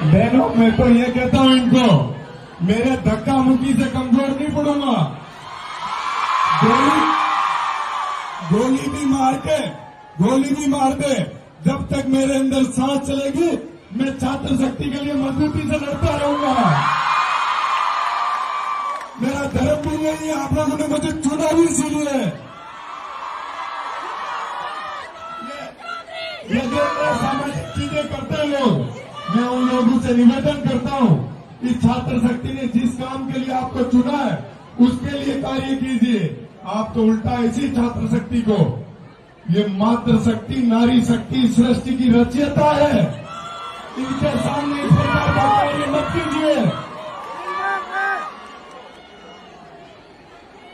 बहनों, मैं तो ये कहता हूं इनको, मेरे धक्का मुक्की से कमजोर नहीं पड़ूंगा। गोली भी मार दे, जब तक मेरे अंदर सांस चलेगी मैं छात्र शक्ति के लिए मजबूती से लड़ता रहूंगा। मेरा धर्म भी नहीं है, आप लोगों ने मुझे चुना भी इसीलिए। ये जो सामाजिक चीजें करते हैं लोग, मैं उन लोगों से निवेदन करता हूं, इस छात्र शक्ति ने जिस काम के लिए आपको चुना है उसके लिए कार्य कीजिए। आप तो उल्टा इसी छात्र शक्ति को, ये मातृ शक्ति, नारी शक्ति सृष्टि की रचयिता है, इनके सामने इस प्रकार का कार्य मत कीजिए।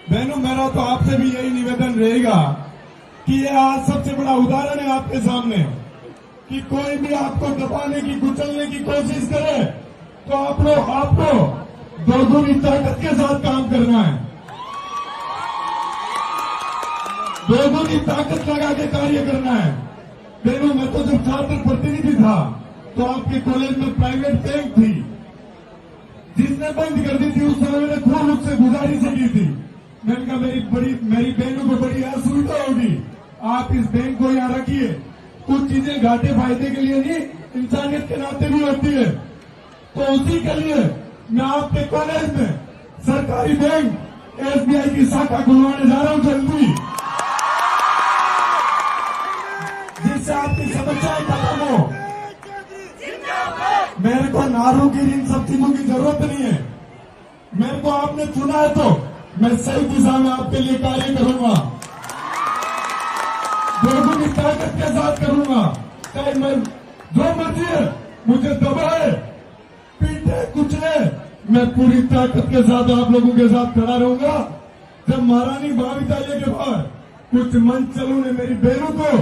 बहनों, मेरा तो आपसे भी यही निवेदन रहेगा कि ये आज सबसे बड़ा उदाहरण है आपके सामने कि कोई भी आपको दबाने की, कुचलने की कोशिश करे तो आपको दोगुनी ताकत के साथ काम करना है, दोगुनी ताकत लगा के कार्य करना है। बहनों, मैं तो जब छात्र प्रतिनिधि था तो आपके कॉलेज में प्राइवेट बैंक थी, जिसने बंद कर दी थी उस समय मैंने खूब उससे गुजारिश की थी। मैंने कहा मेरी बहनों को बड़ी असुविधा होगी, आप इस बैंक को यहां रखिए। कुछ चीजें घाटे फायदे के लिए नहीं, इंसानियत के नाते भी होती है। तो उसी के लिए मैं आपके कॉलेज में सरकारी बैंक एसबीआई की शाखा खुलवाने जा रहा हूं जल्दी, जिससे आपकी समस्याएं खत्म हो। मेरे को नारों की, इन सब चीजों की जरूरत नहीं है। मेरे को आपने चुना है तो मैं सही दिशा में आपके लिए कार्य करूंगा, दोगुनी ताकत के साथ करूंगा। चाहे मैं जो मर्जी है मुझे दबाए, पीटे, कुचले, मैं पूरी ताकत के साथ आप लोगों के साथ खड़ा रहूंगा। जब महारानी महाविद्यालय के बाहर कुछ मंचलों ने मेरी बहनों को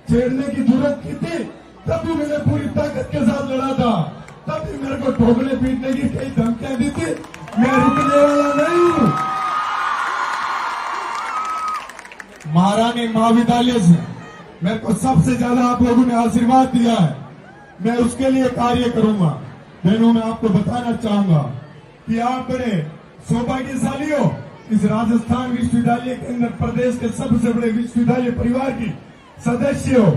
छेड़ने की जरूरत की थी, तब भी मैंने पूरी ताकत के साथ लड़ा था। तब भी मेरे को ठोकने पीटने की कई धमकियां दी थी, मैं रुकने वाला नहीं हूं। महारानी महाविद्यालय से मेरे को सबसे ज्यादा आप लोगों ने आशीर्वाद दिया है, मैं उसके लिए कार्य करूंगा। बहनों, मैं आपको बताना चाहूंगा कि आप बड़े सौभाग्यशाली हो, इस राजस्थान विश्वविद्यालय के अंदर प्रदेश के सबसे बड़े विश्वविद्यालय परिवार की सदस्य हो,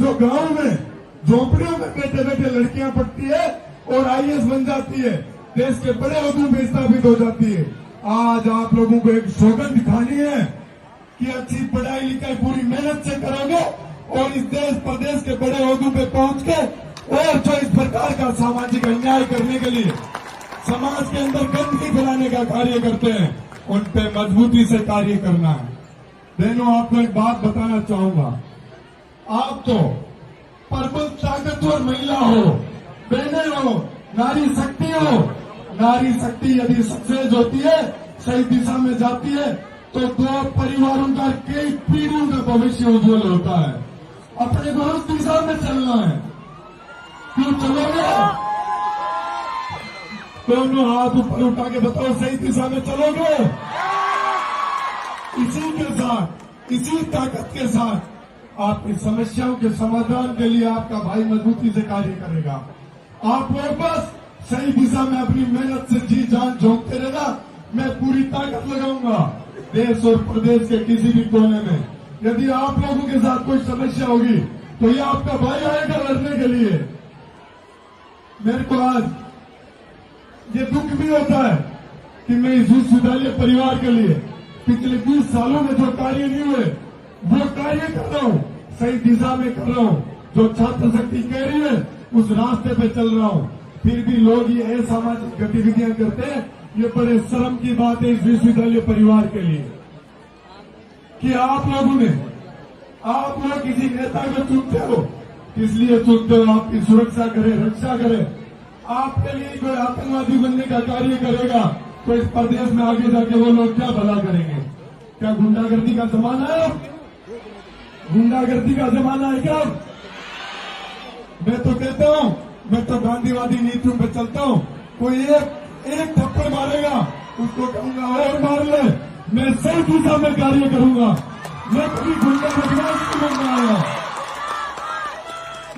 जो गांव में झोपड़ियों में बैठे बैठे लड़कियां पढ़ती है और आईएएस बन जाती है, देश के बड़े ओहदों में स्थापित हो जाती है। आज आप लोगों को एक सौगंध दिखानी है कि अच्छी पढ़ाई लिखाई पूरी मेहनत से करोगे और इस देश प्रदेश के बड़े ओहदों पे पहुंच के और जो इस प्रकार का सामाजिक अन्याय करने के लिए समाज के अंदर गंदगी फैलाने का कार्य करते हैं, उन पे मजबूती से कार्य करना है। बहनों, आपको एक बात बताना चाहूंगा, आप तो प्रबल ताकतवर महिला हो, बहनें हो, नारी शक्ति हो। नारी शक्ति यदि सक्सेस होती है, सही दिशा में जाती है, तो दो परिवारों का, कई पीढ़ियों का भविष्य उज्जवल होता है। अपने को उस दिशा में चलना है। क्यों चलोगे? दोनों हाथ ऊपर उठा के बताओ, सही दिशा में चलोगे? इसी के साथ, इसी ताकत के साथ आपकी समस्याओं के समाधान के लिए आपका भाई मजबूती से कार्य करेगा। आप लोग बस सही दिशा में अपनी मेहनत से जी जान झोंकते रहना, मैं पूरी ताकत लगाऊंगा देश और प्रदेश के किसी भी कोने में। यदि आप लोगों के साथ कोई समस्या होगी तो ये आपका भाई आएगा लड़ने के लिए। मेरे को आज ये दुख भी होता है कि मैं इस विश्वविद्यालय परिवार के लिए पिछले 20 सालों में जो कार्य नहीं हुए वो कार्य कर रहा हूं, सही दिशा में कर रहा हूं। जो छात्र शक्ति कह रही है उस रास्ते पे चल रहा हूं। फिर भी लोग ये असामाजिक गतिविधियां करते हैं, ये बड़े शर्म की बात है इस विश्वविद्यालय परिवार के लिए कि आप लोग किसी नेता को चुनते हो, किस लिए चुनते हो? आपकी सुरक्षा करे, रक्षा करे। आपके लिए कोई आतंकवादी बनने का कार्य करेगा तो इस प्रदेश में आगे जाके वो लोग क्या भला करेंगे? क्या गुंडागर्दी का जमाना है? गुंडागर्दी का जमाना है क्या? मैं तो कहता हूं, मैं तो गांधीवादी नीतियों पे चलता हूं। कोई एक थप्पड़ मारेगा उसको कहूंगा और मार ले। मैं सही दिशा में कार्य करूंगा, मैं कभी गुंडा बदमाश नहीं बनना आया।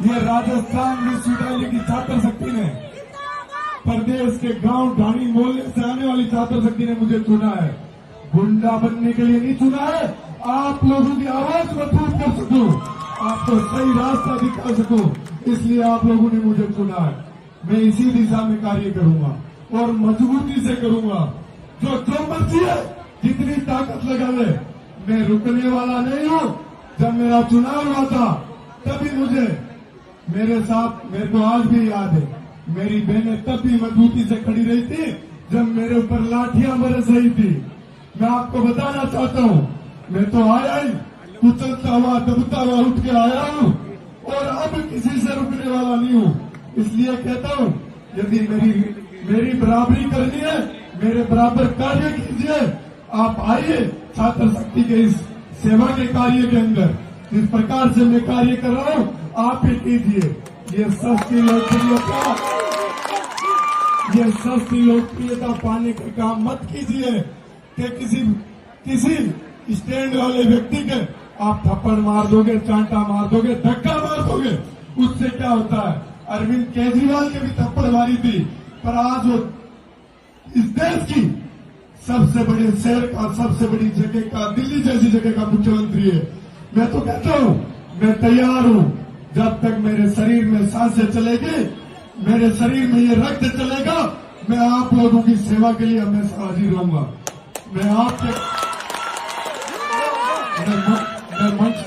ये राजस्थान विश्वविद्यालय की छात्र शक्ति ने प्रदेश के गांव ढाणी मोहल्ले से आने वाली छात्र शक्ति ने मुझे चुना है। गुंडा बनने के लिए नहीं चुना है, आप लोगों की आवाज मजबूत कर सकूं, आपको सही रास्ता दिखा सकूं, इसलिए आप लोगों ने मुझे चुना है। मैं इसी दिशा में कार्य करूंगा और मजबूती से करूंगा। जो मर्जी है, जितनी ताकत लगा ले, मैं रुकने वाला नहीं हूं। जब मेरा चुनाव हुआ था तभी मेरे साथ, मेरे को आज भी याद है, मेरी बहनें तब भी मजबूती से खड़ी रही थी जब मेरे ऊपर लाठियां बरस रही थी। मैं आपको बताना चाहता हूं, मैं तो आया ही कुचलता हुआ दबता हुआ उठ के आया हूं और अब किसी से रुकने वाला नहीं हूं। इसलिए कहता हूं, यदि मेरी बराबरी करनी है, मेरे बराबर कार्य कीजिए। आप आइए छात्र शक्ति के इस सेवा के कार्य के अंदर, जिस प्रकार से मैं कार्य कर रहा हूं आप भी कीजिए। ये सस्ती लोकप्रियता पाने का काम मत कीजिए कि किसी स्टैंड वाले व्यक्ति के आप थप्पड़ मार दोगे, चांटा मार दोगे, धक्का मार दोगे। उससे क्या होता है? अरविंद केजरीवाल के भी थप्पड़ मारी थी, पर आज वो इस देश की सबसे बड़े शहर का, सबसे बड़ी जगह का, दिल्ली जैसी जगह का मुख्यमंत्री है। मैं तो कहता हूं, मैं तैयार हूं। जब तक मेरे शरीर में सांसें चलेगी, मेरे शरीर में ये रक्त चलेगा, मैं आप लोगों की सेवा के लिए हमेशा हाजिर रहूंगा। मैं मंच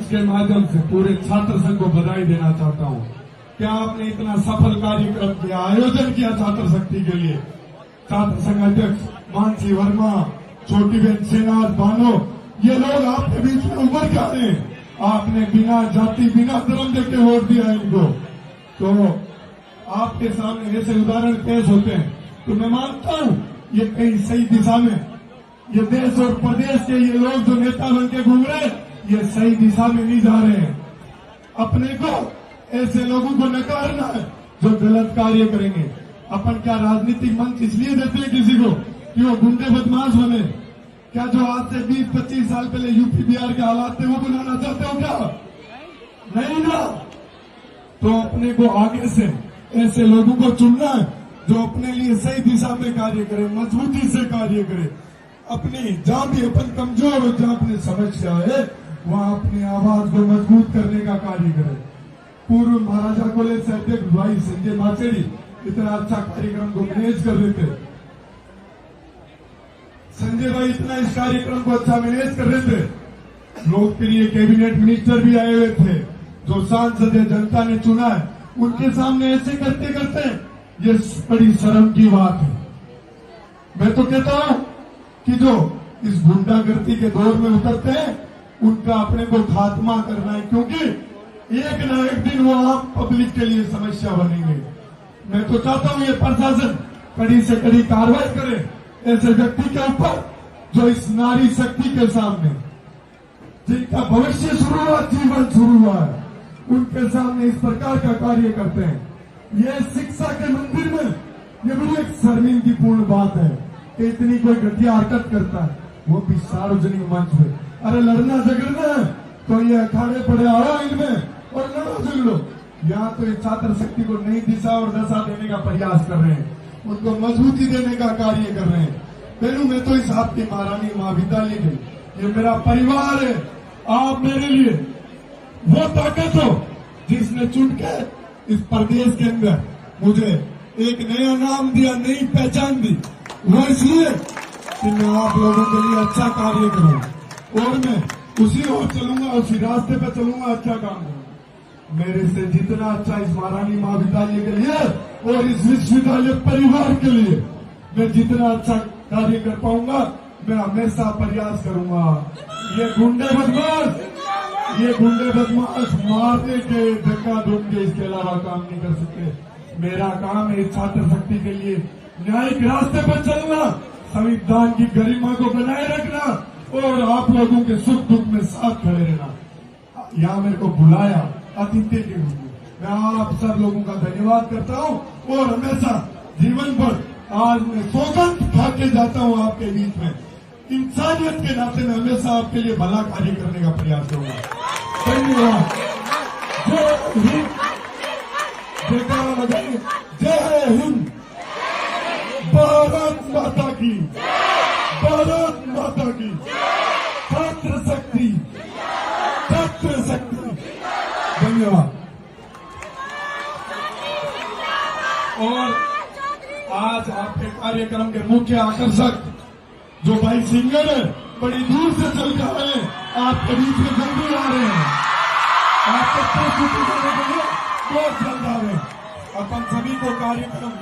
के माध्यम से पूरे छात्र संघ को बधाई देना चाहता हूं। क्या आपने इतना सफल कार्यक्रम किया, आयोजन किया छात्र शक्ति के लिए। छात्र संघ अध्यक्ष मानसी वर्मा, छोटी बहन सेनाज बानो, ये लोग आपके बीच में उभर के आए हैं। आपने बिना जाति, बिना धर्म देख के वोट दिया इनको, तो आपके सामने ऐसे उदाहरण पेश होते हैं। तो मैं मानता हूं ये कहीं सही दिशा में, ये देश और प्रदेश के ये लोग जो नेता बन के घूम रहे, ये सही दिशा में नहीं जा रहे हैं। अपने को ऐसे लोगों को नकारना है जो गलत कार्य करेंगे। अपन क्या राजनीतिक मंच इसलिए देते हैं किसी को कि वो गुंडे बदमाश बने? क्या जो आज से 20-25 साल पहले यूपी बिहार के हालात थे वो बनाना चाहते हो क्या? नहीं ना। तो अपने को आगे से ऐसे लोगों को चुनना है जो अपने लिए सही दिशा में कार्य करे, मजबूती से कार्य करे। अपनी जहां भी अपन कमजोर हो, जहां अपनी समस्या है, वहां अपनी आवाज को मजबूत करने का कार्य करे। पूर्व महाराजा कॉलेज से अध्यक्ष भाई संजय माचेरी इतना अच्छा कार्यक्रम को मैनेज कर रहे थे। संजय भाई इतना इस कार्यक्रम को अच्छा मैनेज कर रहे थे। लोकप्रिय कैबिनेट मिनिस्टर भी आए हुए थे, जो सांसद जनता ने चुना है, उनके सामने ऐसे करते करते ये बड़ी शर्म की बात है। मैं तो कहता हूं कि जो इस गुंडागर्दी के दौर में उतरते हैं, उनका अपने को खात्मा करना है, क्योंकि एक न एक दिन वो आम पब्लिक के लिए समस्या बनेंगे। मैं तो चाहता हूं ये प्रशासन कड़ी से कड़ी कार्रवाई करे ऐसे व्यक्ति के ऊपर जो इस नारी शक्ति के सामने, जिनका भविष्य शुरू हुआ, जीवन शुरू हुआ है, उनके सामने इस प्रकार का कार्य करते हैं। ये शिक्षा के मंदिर में ये बड़ी एक शर्मिंदगीपूर्ण बात है कि इतनी कोई घटिया हरकत करता है, वो भी सार्वजनिक मंच में। अरे लड़ना झगड़ना है तो ये अखाड़े पड़े आओ इनमें और लड़ो झगड़ो। यहाँ तो इस छात्र शक्ति को नई दिशा और दशा देने का प्रयास कर रहे हैं, उनको मजबूती देने का कार्य कर रहे हैं। बहनों, मैं तो इस आपकी महारानी माँ विद्यालय में, ये मेरा परिवार है। आप मेरे लिए वो ताकत हो जिसने चुन के इस प्रदेश के अंदर मुझे एक नया नाम दिया, नई पहचान दी। वो इसलिए कि मैं आप लोगों के लिए अच्छा कार्य करूं और मैं उसी ओर चलूंगा, उसी रास्ते पे चलूंगा, अच्छा काम करूंगा। मेरे से जितना अच्छा इस महारानी माँ विद्यालय के लिए और इस विश्वविद्यालय परिवार के लिए मैं जितना अच्छा कार्य कर पाऊंगा, मैं हमेशा प्रयास करूंगा। ये गुंडे बदमाश मारने के, धक्का ढूंढ के, इसके अलावा काम नहीं कर सकते। मेरा काम है छात्र शक्ति के लिए न्यायिक रास्ते पर चलना, संविधान की गरिमा को बनाए रखना और आप लोगों के सुख दुख में साथ खड़े रहना। यहाँ मेरे को बुलाया अतिथि के रूप में, मैं आप सब लोगों का धन्यवाद करता हूँ और हमेशा जीवन भर आज मैं सौगंध खा के जाता हूँ आपके बीच में। इंसानियत के नाते मैं हमेशा आपके लिए भला कार्य करने का प्रयास करूंगा। धन्यवाद। जय हिंद। जयकारा लगाइए। जय हिंद, भारत माता की, भारत माता की, छात्र शक्ति, छात्र शक्ति। धन्यवाद। और आज आपके कार्यक्रम के मुख्य आकर्षक जो भाई सिंगर है, बड़ी दूर से चल कर आए हैं, आपके बीच में जल्दी आ रहे हैं, आपको प्रस्तुति देने के लिए बहुत जल्द आ रहे हैं। अपन सभी को कार्यक्रम